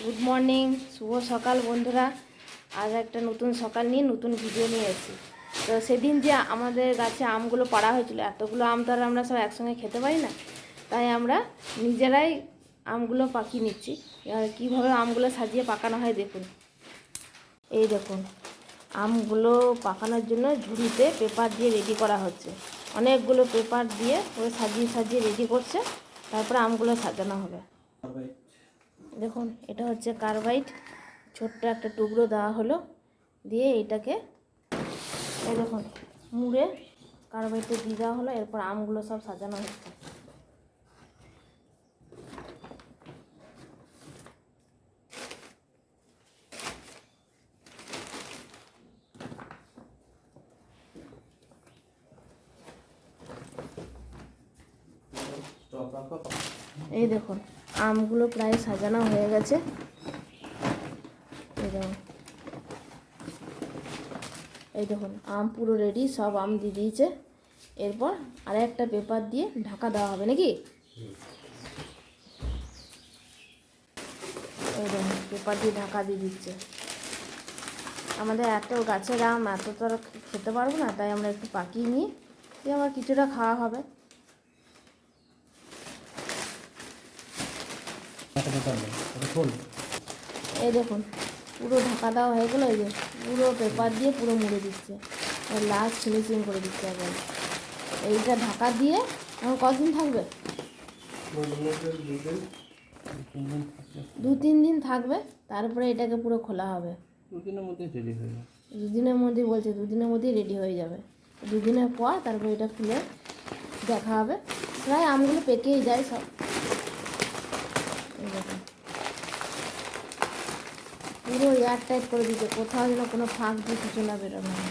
Good morning, শুভ সকাল বন্ধুরা। আজ একটা নতুন সকাল নিয়ে নতুন ভিডিও নিয়ে এসেছি। তো সেদিন যে আমাদের গাছে আমগুলো পাড়া হয়েছিল, এতগুলো আম তো আর আমরা সব একসঙ্গে খেতে পারি না, তাই আমরা নিজেরাই আমগুলো পাকিয়ে নিচ্ছি। আর কীভাবে আমগুলো সাজিয়ে পাকানো হয় দেখুন। এই দেখুন, আমগুলো পাকানোর জন্য ঝুড়িতে পেপার দিয়ে রেডি করা হচ্ছে। অনেকগুলো পেপার দিয়ে ওই সাজিয়ে সাজিয়ে রেডি করছে, তারপরে আমগুলো সাজানো হবে। দেখুন, এটা হচ্ছে কার্বাইড, ছোট্ট একটা টুকরো দেওয়া হলো, দিয়ে এটাকে এই দেখুন মুড়ে কার্বাইডে দিয়ে দেওয়া হলো। এরপর আমগুলো সব সাজানো হচ্ছে। এই দেখুন, আমগুলো প্রায় সাজানো হয়ে গেছে। এই দেখুন আম পুরো রেডি, সব আম দিয়ে দিয়েছে। এরপর আর একটা পেপার দিয়ে ঢাকা দেওয়া হবে নাকি। এই দেখুন পেপার দিয়ে ঢাকা দিয়ে দিচ্ছে। আমাদের এত গাছের আম, এত তো আর খেতে পারবো না, তাই আমরা একটু পাকিয়ে নিয়ে আবার কিছুটা খাওয়া হবে। এই দেখুন পুরো ঢাকা দেওয়া হয়ে গেলো। এই যে পুরো পেপার দিয়ে পুরো মুড়ে দিচ্ছে, লাস্ট ফিনিশিং করে দিচ্ছে। আবার এইটা ঢাকা দিয়ে এখন কতদিন থাকবে? 2-3 দিন থাকবে, তারপরে এটাকে পুরো খোলা হবে। 2 দিনের মধ্যে রেডি হয়ে যাবে। 2 দিনের মধ্যে বলছে, 2 দিনের মধ্যেই রেডি হয়ে যাবে। 2 দিনের পর তারপরে এটা খুলে দেখা হবে। প্রায় আমগুলো পেকেই যায় সব। এই দেখুন পুরো এয়ার টাইট করে দিচ্ছে, কোথাও যেন কোনো ফাঁক দিয়ে কিছু না বেরোনো হয়।